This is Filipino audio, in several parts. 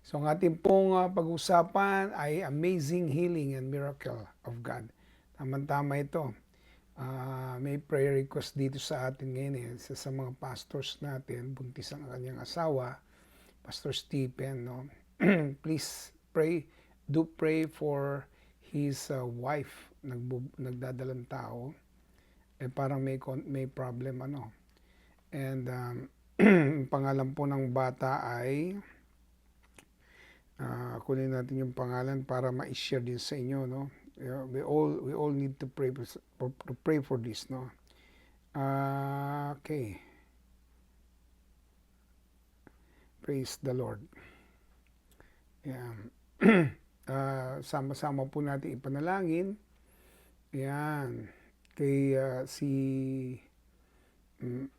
So ang ating pong pag-usapan ay amazing healing and miracle of God. Tama-tama ito. May prayer request dito sa atin ngayon sa mga pastors natin, buntis ang kanyang asawa, Pastor Stephen. No? Please pray, do pray for his wife, nagdadalang tao. Parang may problem And pangalan po ng bata ay kunin natin yung pangalan para ma-share din sa inyo, no? We all need to pray for this, no? Okay. Praise the Lord. Yeah. Sama-sama po natin ipanalangin. Yan. Kay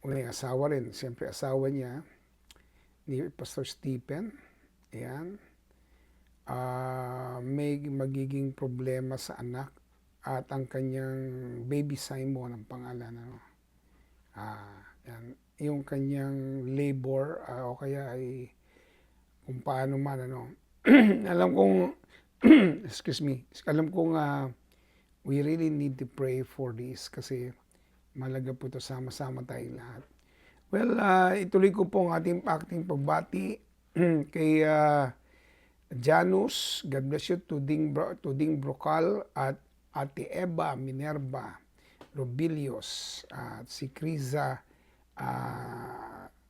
unang asawa rin. Siyempre asawa niya ni Pastor Stephen. Yan. May magiging problema sa anak at ang kanyang baby Simon ang pangalan. Yan. Yung kanyang labor o kaya ay kung paano man alam kong excuse me, alam kong we really need to pray for this kasi malaga po ito, sama-sama tayong lahat. Well, ituloy ko po ang ating pagbati kay Janus, God bless you, Tuding Brocal at Ate Eva Minerva Robilios, at si Criza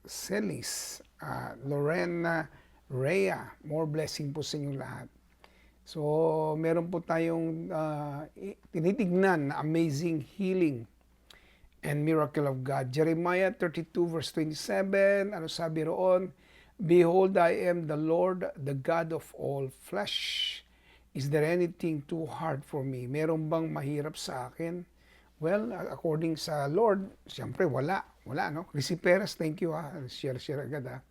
Celis, Lorena Rhea, more blessing po sa inyo lahat. So, meron po tayong tinitignan na amazing healing and miracle of God. Jeremiah 32 verse 27, ano sabi roon? Behold, I am the Lord, the God of all flesh. Is there anything too hard for me? Meron bang mahirap sa akin? Well, according sa Lord, siyempre wala, no? Chrissy Perez, thank you share agad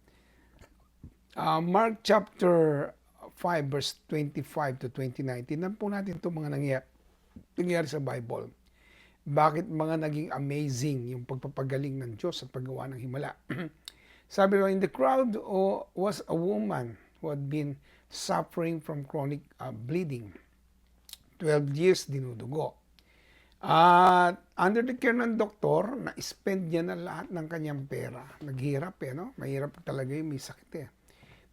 Mark chapter 5 verse 25 to 29. Tingnan po natin itong mga nangyari sa Bible. Bakit mga naging amazing yung pagpapagaling ng Diyos at paggawa ng himala? Sabi in the crowd was a woman who had been suffering from chronic bleeding. 12 years dinudugo. At under the care ng doktor, na-spend niya na lahat ng kanyang pera. Naghirap no? Mahirap talaga yung may sakit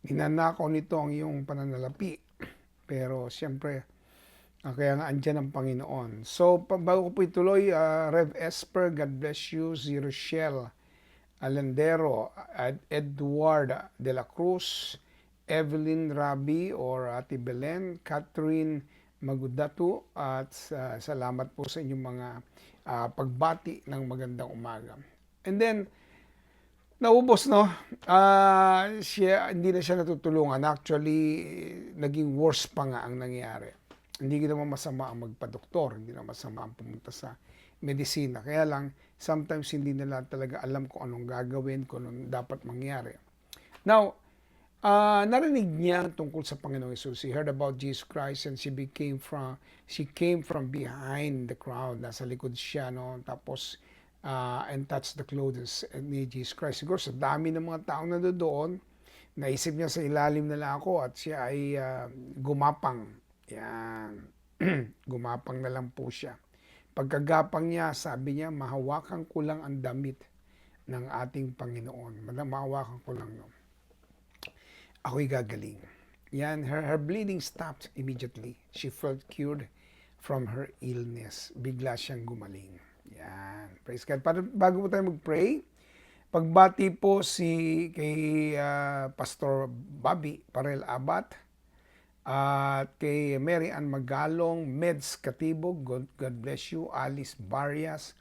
Ninanakaw nito ang iyong pananalapi. Pero siyempre, kaya nga andyan ang Panginoon. So, bago ko po ituloy, Rev. Esper, God bless you, si Rochelle Alandero, Edward de la Cruz, Evelyn Rabi or Ate Belen, Catherine Magudatu, at salamat po sa inyong mga pagbati ng magandang umaga. And then, naubos hindi na siya natutulungan. Actually, naging worse pa nga ang nangyari. Hindi naman masama ang magpa-doktor, hindi naman masama ang pumunta sa medisina. Kaya lang, sometimes hindi nila talaga alam kung anong gagawin, kung anong dapat mangyari. Now, narinig niya tungkol sa Panginoong Hesus. She heard about Jesus Christ and she came from behind the crowd. Nasa likod siya, no? Tapos, and touched the clothes ni Jesus Christ. Siguro sa dami ng mga taong nandoon, naisip niya sa ilalim na lang ako at siya ay gumapang. Yan. Gumapang na lang po siya. Pagkagapang niya, sabi niya, mahawakan ko lang ang damit ng ating Panginoon. Mahawakan ko lang. No? Ako'y gagaling. Yan, her bleeding stopped immediately. She felt cured from her illness. Bigla siyang gumaling. Yan. Praise God. Bago po tayo mag-pray, pagbati po kay Pastor Bobby Parel Abat at kay Mary Ann Magalong, Meds Katibog, God bless you. Alice Barrias,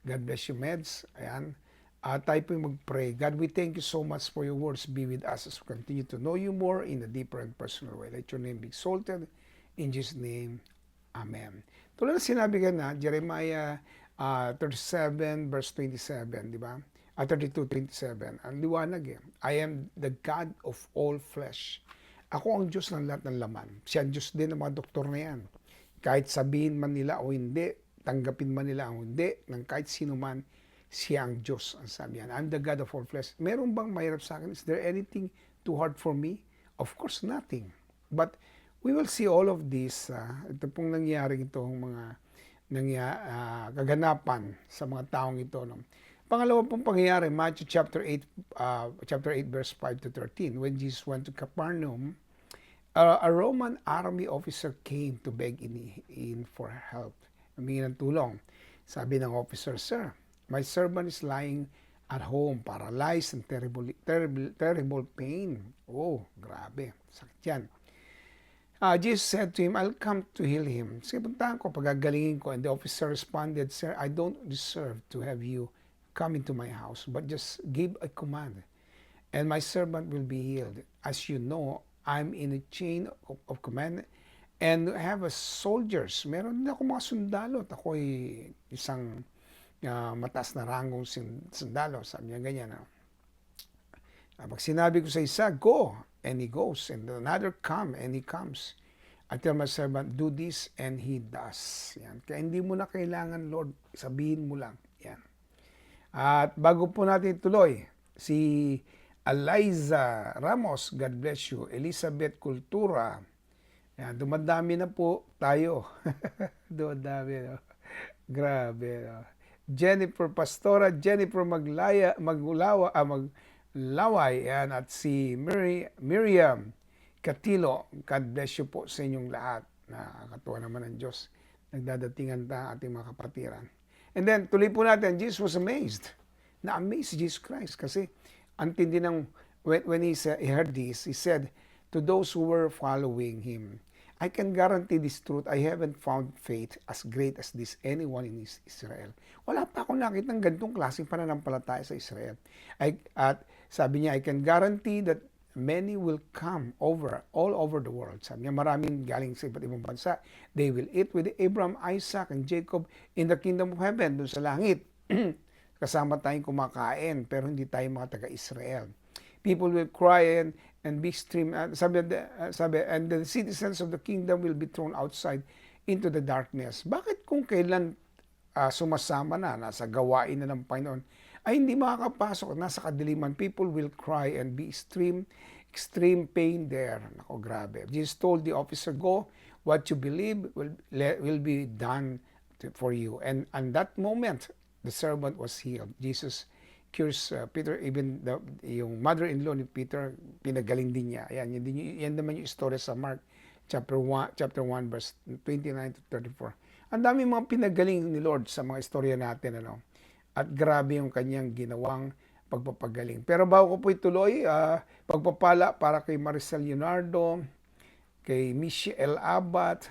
God bless you, Meds. Ayan. Tayo po mag-pray. God, we thank you so much for your words. Be with us as we continue to know you more in a deeper and personal way. Let your name be exalted. In Jesus' name, Amen. Tulad na sinabi ka na, Jeremiah 37 verse 27, di ba? 32:27. Ang liwanag I am the God of all flesh. Ako ang Diyos ng lahat ng laman. Siya ang Diyos din ng mga doktor na yan. Kahit sabihin man nila o hindi, tanggapin man nila o hindi, ng kahit sino man, siya ang Diyos. Ang sabi yan. I'm the God of all flesh. Meron bang mahirap sa akin? Is there anything too hard for me? Of course, nothing. But we will see all of this, ito pong nangyari itong mga kaganapan sa mga taong ito. No? Pangalawa pong pangyayari, Matthew chapter 8 verse 5 to 13. When Jesus went to Capernaum, a Roman army officer came to beg in for help. Humingi ng tulong. Sabi ng officer, "Sir, my servant is lying at home, paralyzed and terrible pain." Oh, grabe. Sakit yan. Jesus said to him, "I'll come to heal him." Sige, puntahan ko, pagagalingin ko. And the officer responded, "Sir, I don't deserve to have you come into my house, but just give a command, and my servant will be healed. As you know, I'm in a chain of command, and have a soldiers." Meron din ako mga sundalo. At ako'y isang mataas na rangong sundalo. Sabi niya ganyan. Pag sinabi ko sa isa, "Go," and he goes. And another, "Come," and he comes. I tell my servant, "Do this," and he does. Yan. Kaya hindi mo na kailangan, Lord, sabihin mo lang. Yan. At bago po natin tuloy, si Eliza Ramos, God bless you. Elizabeth Cultura. Yan, dumadami na po tayo. Dumadami. No? Grabe. No? Jennifer Pastora, Jennifer Maglaway, yan, at si Miriam Catilo. God bless you po sa inyong lahat. Nakakatuwa naman ng Diyos. Nagdadatingan ta ating mga kapatiran. And then, tuloy po natin, Jesus was amazed. Na-amazed Jesus Christ. Kasi, ang tindi ng, when he heard this, he said, to those who were following him, "I can guarantee this truth, I haven't found faith as great as this anyone in Israel." Wala pa akong nakitang ganitong klaseng pananampalataya sa Israel. At sabi niya, "I can guarantee that many will come all over the world." Sabi niya, maraming galing sa iba't ibang bansa. "They will eat with Abraham, Isaac, and Jacob in the kingdom of heaven," dun sa langit. Kasama tayong kumakain, pero hindi tayo mga taga-Israel. "People will cry and be stream." Sabi, "and the citizens of the kingdom will be thrown outside into the darkness." Bakit kung kailan sumasama na, nasa gawain na ng Panginoon, ay hindi makakapasok, nasa kadiliman? People will cry and be extreme pain there. Nako, grabe. Jesus told the officer, "Go, what you believe will be done for you." And that moment, the servant was healed. Jesus cures Peter, even yung mother-in-law ni Peter, pinagaling din niya. Ayan, yan naman yung story sa Mark chapter 1 verse 29 to 34. Ang dami mga pinagaling ni Lord sa mga istorya natin, ano? At grabe yung kanyang ginawang pagpapagaling. Pero bago ko po ituloy, pagpapala para kay Maricel Leonardo, kay Michelle Abad,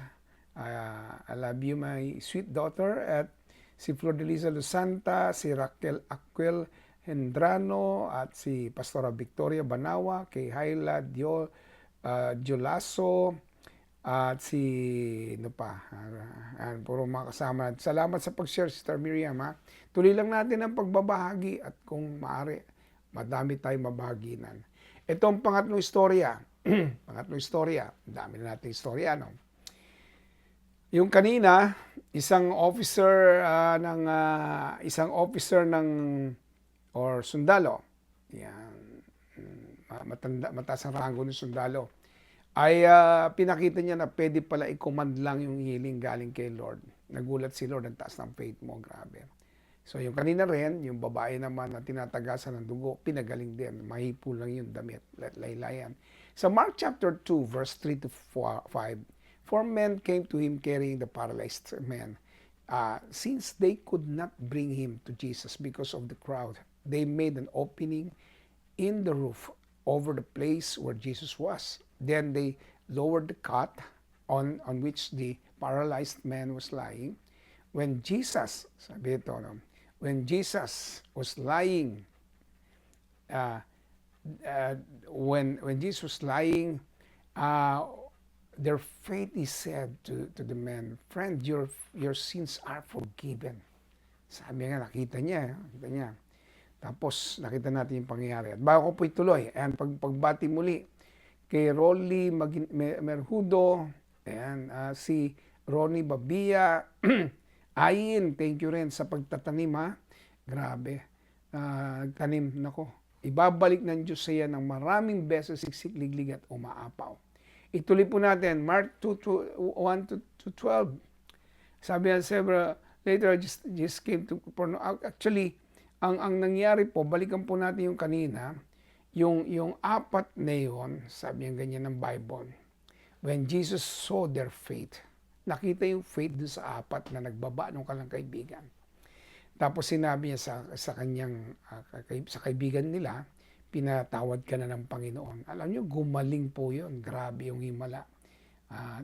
I love you my sweet daughter, at si Flor de Liza Lusanta, si Raquel Aquel Hendrano, at si Pastora Victoria Banawa, kay Hayla Diolaso, at si puro mga kasama. Salamat sa pag-share, Sister Miriam. Tuloy lang natin ang pagbabahagi, at kung maaari, madami tayong mabahaginan. Ito ang pangatlong istorya. Pangatlong istorya. Dami na natin istorya, no? Yung kanina, isang officer or sundalo, yan, mataas ang rango ng sundalo, ay pinakita niya na pwede pala i-command lang yung healing galing kay Lord. Nagulat si Lord, ang taas ng faith mo, grabe. So yung kanina rin, yung babae naman na tinatagasan ng dugo, pinagaling din. Mahipo lang yung damit, laylayan. Sa Mark chapter 2, verse 3 to 5, 4 men came to him carrying the paralyzed man. Since they could not bring him to Jesus because of the crowd, they made an opening in the roof over the place where Jesus was. Then they lowered the cot on which the paralyzed man was lying. When Jesus, sabi ito, no? When Jesus was lying, when Jesus was lying, their faith, he said to the man, "Friend, your sins are forgiven." Sabi nga, nakita niya. Tapos, nakita natin yung pangyayari. At bago ko po ituloy, ayan, pagbati muli kay Rolly Merhudo, ayan, si Ronnie Babia, Ayin, thank you rin sa pagtatanim, ha. Grabe. Nagtanim, nako, ibabalik ng Diyos sa ng maraming beses siksik-liglig at umaapaw. Ituloy po natin, Mark 1 to 12. Sabi niya, several later, just came to actually, ang nangyari po, balikan po natin yung kanina, yung apat na yun, sabi niya ganyan ng Bible, when Jesus saw their faith, nakita yung faith dun sa apat na nagbaba ng kanilang kaibigan. Tapos sinabi niya sa kanyang, sa kaibigan nila, pinatawad ka na ng Panginoon. Alam niyo, gumaling po yun. Grabe yung himala.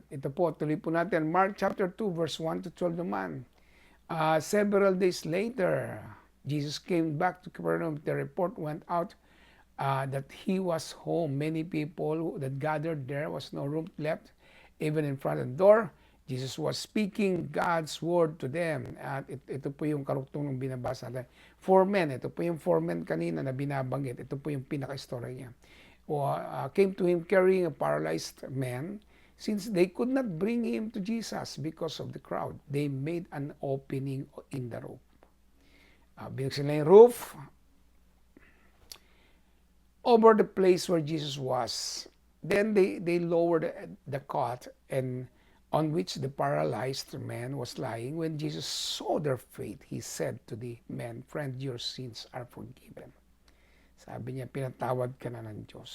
Ito po, tuloy po natin. Mark chapter 2, verse 1 to 12 naman. Several days later, Jesus came back to Capernaum. The report went out that he was home. Many people that gathered there was no room left, even in front of the door. Jesus was speaking God's word to them. At ito po yung karugtong ng binabasa natin. 4 men, ito po yung 4 men kanina na binabanggit. Ito po yung pinaka-story niya. Came to him carrying a paralyzed man. Since they could not bring him to Jesus because of the crowd, they made an opening in the roof. Binuksan nila yung roof over the place where Jesus was. Then they lowered the cot and on which the paralyzed man was lying. When Jesus saw their faith, he said to the man, "Friend, your sins are forgiven." Sabi niya, pinatawad ka na ng Diyos.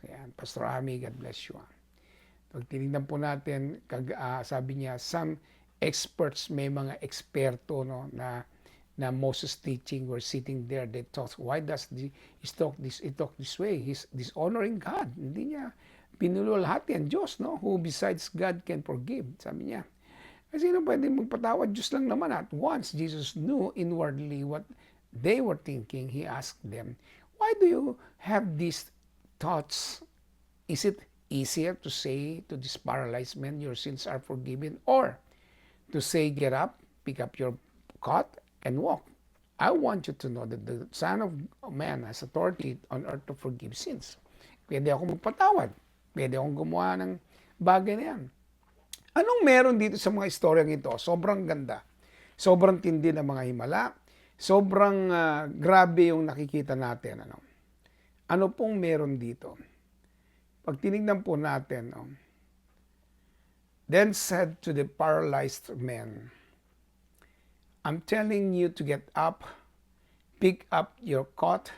Yan. Pastor Ami, God bless you. Pag tinignan po natin, sabi niya, some experts, may mga eksperto no, na Moses teaching were sitting there. They thought, why does he talk this way? He's dishonoring God. Hindi niya pinululhati ang Diyos, no? Who besides God can forgive, sabi niya. Kasi sino pwede magpatawad? Diyos lang naman. At once Jesus knew inwardly what they were thinking, he asked them, why do you have these thoughts? Is it easier to say to this paralyzed man, your sins are forgiven, or to say, get up, pick up your cot, and walk? I want you to know that the Son of Man has authority on earth to forgive sins. Pwede ako magpatawad. Pwede akong gumawa ng bagay na yan. Anong meron dito sa mga istoryang ito? Sobrang ganda. Sobrang tindi ng mga himala. Sobrang grabe yung nakikita natin. Ano pong meron dito? Pag tinignan po natin, then said to the paralyzed man, I'm telling you to get up, pick up your cot,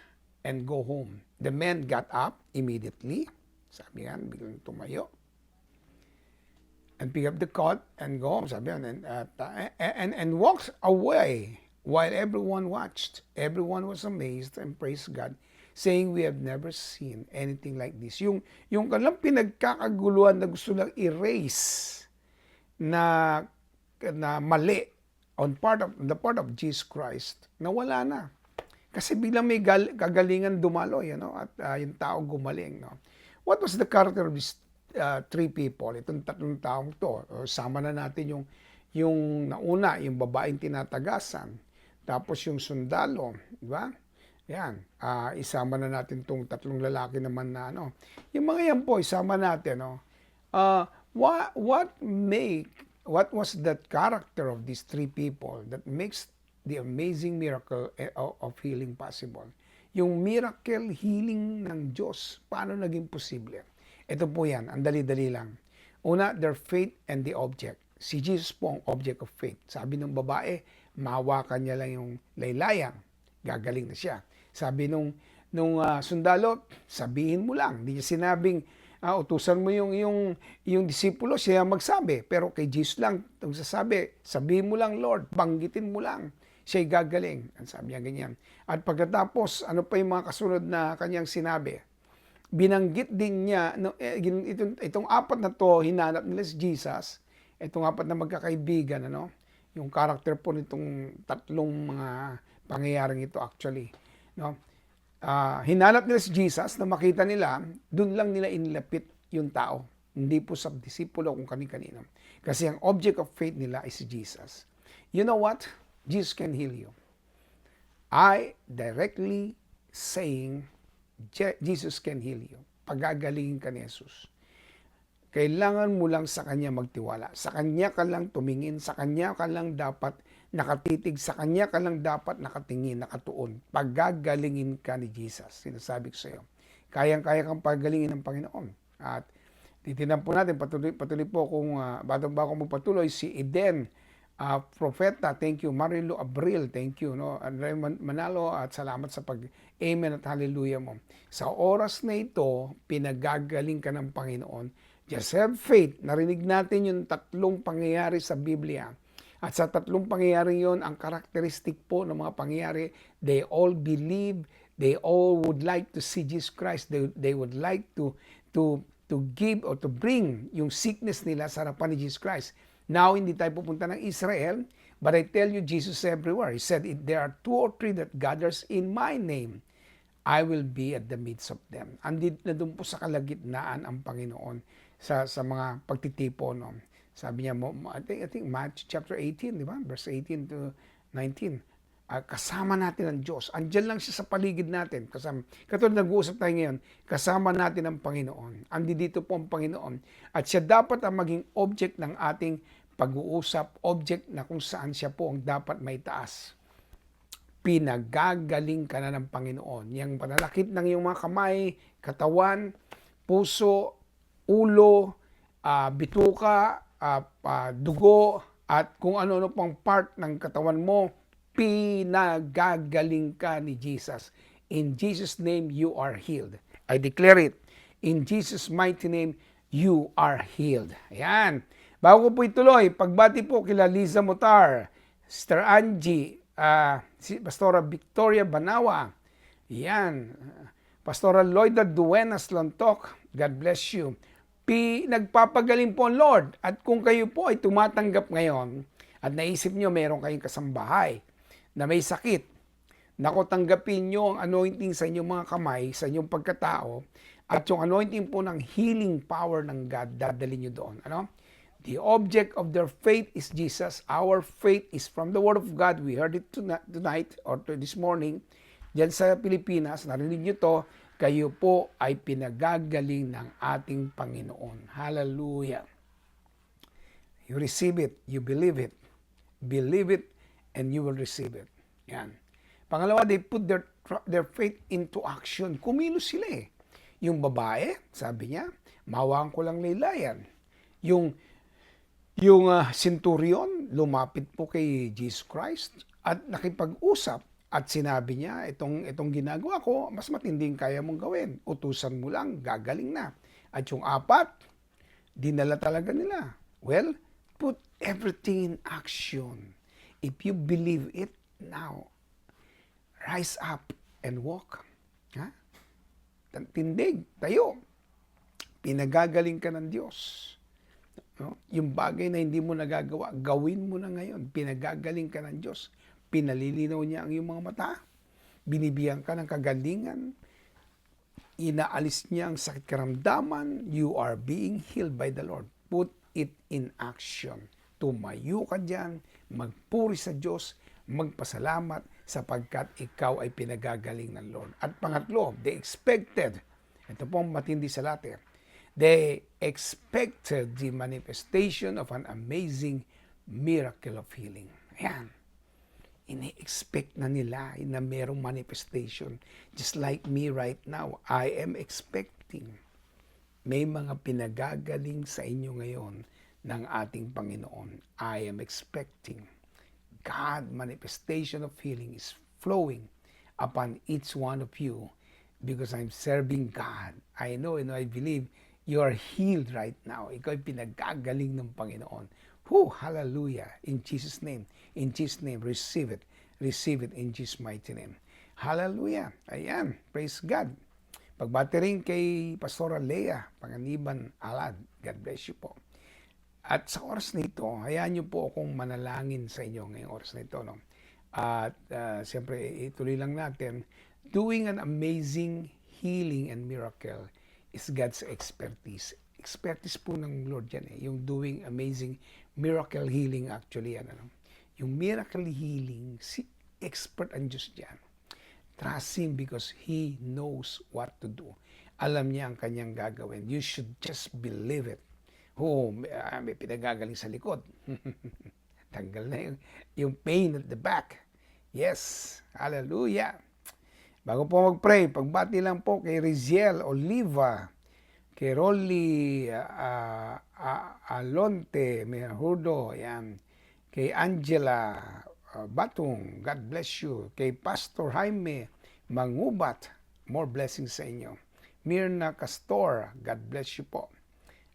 and go home. The man got up immediately. Sabi yan, biglang tumayo. And pick up the cot and go home. Sabi yan, and walked away while everyone watched. Everyone was amazed and praised God, saying, we have never seen anything like this. Yung kanilang pinagkakaguluhan na gusto lang erase na mali on the part of Jesus Christ, nawala na. Kasi biglang may kagalingan dumalo, at yung tao gumaling. No? What was the character of these 3 people? Itong 3 taong to. Sama na natin yung nauna, yung babaeng tinatagasan. Tapos yung sundalo, di ba? Yan. Isama na natin itong 3 lalaki naman na Yung mga yan po, isama natin. What was that character of these 3 people that makes the amazing miracle of healing possible? Yung miracle healing ng Diyos, paano naging posible? Ito po yan, ang dali-dali lang. Una, their faith and the object. Si Jesus po ang object of faith. Sabi ng babae, mahawakan niya lang yung laylayan, gagaling na siya. Sabi nung sundalo, sabihin mo lang. Hindi niya sinabing, utusan mo yung disipulo, siya magsabi. Pero kay Jesus lang, itong sabihin mo lang, Lord, banggitin mo lang. Siya'y gagaling. Sabi niya ganyan. At pagkatapos, ano pa yung mga kasunod na kanyang sinabi? Binanggit din niya, itong 4 na to, hinanap nila si Jesus, itong 4 na magkakaibigan, yung character po nitong 3 mga pangyayaring ito actually. Hinanap nila si Jesus, na makita nila, dun lang nila inilapit yung tao. Hindi po sa disipulo kung kani-kanino. Kasi ang object of faith nila is si Jesus. You know what? Jesus can heal you. I directly saying, Jesus can heal you. Pagagalingin ka ni Jesus. Kailangan mo lang sa Kanya magtiwala. Sa Kanya ka lang tumingin. Sa Kanya ka lang dapat nakatitig sa Kanya ka lang dapat nakatingin, nakatuon. Pagagalingin ka ni Jesus. Sinasabi ko sa iyo. Kayang-kaya kang pagalingin ng Panginoon. At titinan po natin, patuloy po kung bago magpatuloy, si Eden, Propeta, thank you. Marilu Abril, thank you. No? Andre Manalo, at salamat sa pag-amen at hallelujah mo. Sa oras na ito, pinagagaling ka ng Panginoon. Just have faith. Narinig natin yung tatlong pangyayari sa Biblia. At sa tatlong pangyayari yon, ang karakteristik po ng mga pangyayari, they all believe, they all would like to see Jesus Christ. They would like to give or to bring yung sickness nila sa harapan ni Jesus Christ. Now, hindi tayo pupunta ng Israel, but I tell you, Jesus everywhere. He said, if there are 2 or 3 that gathers in my name, I will be at the midst of them. Andit na doon po sa kalagitnaan ang Panginoon sa mga pagtitipon. No? Sabi niya, I think Matthew chapter 18, di ba? Verse 18 to 19. Kasama natin ang Diyos. Andiyan lang siya sa paligid natin. Katulad nag-uusap tayo ngayon, kasama natin ang Panginoon. Andi dito po ang Panginoon. At siya dapat ang maging object ng ating pag-uusap, object na kung saan siya po ang dapat may taas. Pinagagaling ka na ng Panginoon. Yang panalakit ng iyong mga kamay, katawan, puso, ulo, bituka, dugo, at kung ano-ano pang part ng katawan mo, pinagagaling ka ni Jesus. In Jesus' name, you are healed. I declare it. In Jesus' mighty name, you are healed. Ayan. Bago ko po ituloy, pagbati po kila Liza Mutar, Sister Angie, si Pastora Victoria Banawa, yan, Pastora Loida Duenas Lontok, God bless you. Nagpapagaling po ang Lord. At kung kayo po ay tumatanggap ngayon at naisip nyo meron kayong kasambahay na may sakit, nako, tanggapin nyo ang anointing sa inyong mga kamay, sa inyong pagkatao, at yung anointing po ng healing power ng God, dadalhin nyo doon. Ano? The object of their faith is Jesus. Our faith is from the Word of God. We heard it tonight or this morning. Diyan sa Pilipinas, narinig nyo to, kayo po ay pinagagaling ng ating Panginoon. Hallelujah. You receive it, you believe it. Believe it, and you will receive it. Yan. Pangalawa, they put their faith into action. Kumilos sila eh. Yung babae, sabi niya, mawaan ko lang laylayan. Yung centurion, lumapit po kay Jesus Christ at nakipag-usap at sinabi niya, itong ginagawa ko, mas matinding kaya mong gawin. Utusan mo lang, gagaling na. At yung 4, dinala talaga nila. Well, put everything in action. If you believe it now, rise up and walk. Ha? Tindig, tayo. Pinagagaling ka ng Diyos. No? Yung bagay na hindi mo nagagawa, gawin mo na ngayon. Pinagagaling ka ng Diyos. Pinalilinaw niya ang iyong mga mata. Binibigyan ka ng kagalingan. Inaalis niya ang sakit karamdaman. You are being healed by the Lord. Put it in action. Tumayo ka dyan, magpuri sa Diyos, magpasalamat sapagkat ikaw ay pinagagaling ng Lord. At pangatlo, they expected, ito pong matindi sa lahat, they expected the manifestation of an amazing miracle of healing. Ayan. Ini-expect na nila na mayroong manifestation. Just like me right now, I am expecting. May mga pinagagaling sa inyo ngayon ng ating Panginoon. I am expecting. God, manifestation of healing is flowing upon each one of you because I'm serving God. I know and I believe you are healed right now. Ikaw ay pinagagaling ng Panginoon. Hallelujah. In Jesus' name. In Jesus' name, receive it. Receive it in Jesus' mighty name. Hallelujah. Ayan. Praise God. Pagbati rin kay Pastora Lea Panganiban Alad. God bless you po. At sa oras na ito, hayaan niyo po akong manalangin sa inyo ngayong oras na ito. No? At siyempre, ituloy lang natin. Doing an amazing healing and miracle is God's expertise. Expertise po ng Lord yan eh. Yung doing amazing miracle healing actually. Yung miracle healing, si expert ang Diyos dyan. Trust Him because He knows what to do. Alam niya ang kanyang gagawin. You should just believe it. May pinagagaling sa likod. Tanggal na yung pain at the back. Yes. Hallelujah. Bago po mag-pray, pagbati lang po kay Riziel Oliva, kay Rolly Alonte Mehudo, yan. Kay Angela Batung, God bless you. Kay Pastor Jaime Mangubat, more blessings sa inyo. Mirna Castor, God bless you po.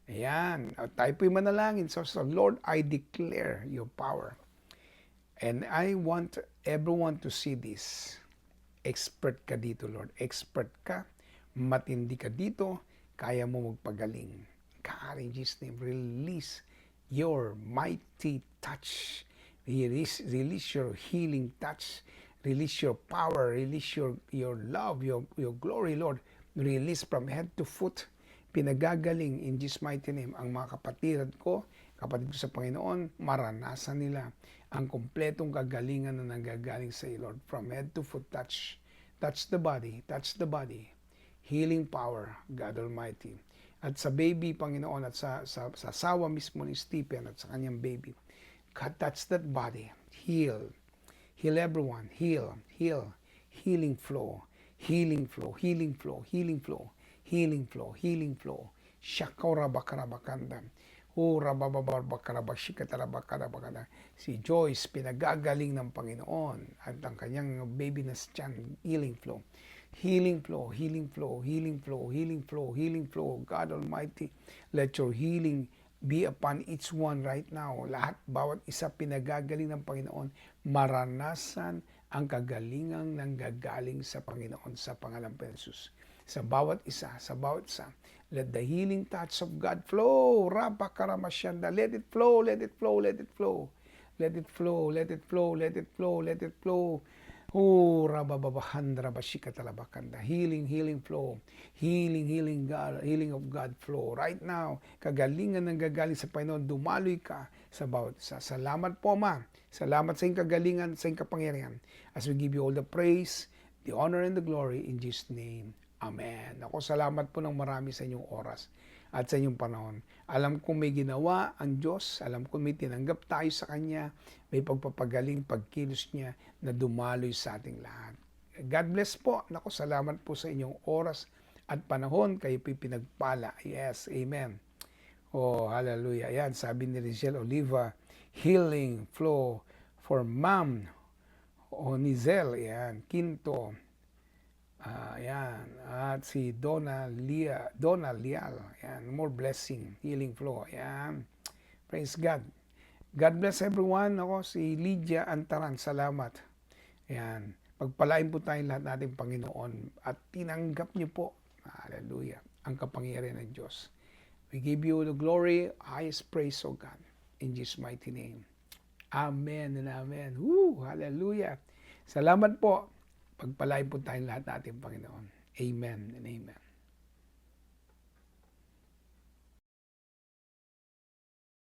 Ayan, tayo po'y manalangin. So, Lord, I declare your power. And I want everyone to see this. Expert ka dito, Lord. Expert ka. Matindi ka dito. Kaya mo magpagaling. God, in Jesus' name, release your mighty touch. Release your healing touch. Release your power. Release your love, your glory, Lord. Release from head to foot. Pinagagaling in Jesus' mighty name ang mga kapatid ko sa Panginoon, maranasan nila ang kompletong kagalingan na nanggagaling sa iyo, Lord. From head to foot, touch the body, healing power, God Almighty. At sa baby, Panginoon, at sa asawa mismo ni Stephen at sa kanyang baby, God, touch that body, heal everyone, healing flow, Shakora bakarabakanda. Si Joyce, pinagagaling ng Panginoon at ang kanyang baby na tiyan, healing flow. God Almighty, let your healing be upon each one right now. Lahat, bawat isa pinagagaling ng Panginoon, maranasan ang kagalingang nanggagaling sa Panginoon sa pangalan ng Jesus. Sa bawat isa, let the healing touch of God flow. Rabakaramashyanda. Let it flow. Oh, rabababahandra bashikatalabakanda. Healing flow. Healing God, healing of God flow. Right now, kagalingan ng gagaling sa Panginoon, dumaloy ka sa bawat isa. Salamat po, Ma. Salamat sa iyong kagalingan, sa iyong kapangyarihan. As we give you all the praise, the honor, and the glory in Jesus' name. Amen. Ako, salamat po ng marami sa inyong oras at sa inyong panahon. Alam kong may ginawa ang Diyos. Alam kong may tinanggap tayo sa Kanya. May pagpapagaling, pagkilos niya na dumaloy sa ating lahat. God bless po. Ako, salamat po sa inyong oras at panahon. Kayo po'y pinagpala. Yes, amen. Oh, hallelujah. Ayan, sabi ni Riziel Oliva, healing flow for Ma'am Onizel. Ayan, Quinto. Ayan. At si Donna Lial. Ayan. More blessing. Healing flow. Ayan. Praise God. God bless everyone. Ako si Lydia Antaran. Salamat. Ayan. Pagpalain po tayong lahat natin Panginoon. At tinanggap niyo po. Hallelujah. Ang kapangyarihan ng Diyos. We give you the glory, highest praise, O God. In Jesus' mighty name. Amen and amen. Woo! Hallelujah. Salamat po. Pagpalain po tayong lahat natin, Panginoon. Amen and amen.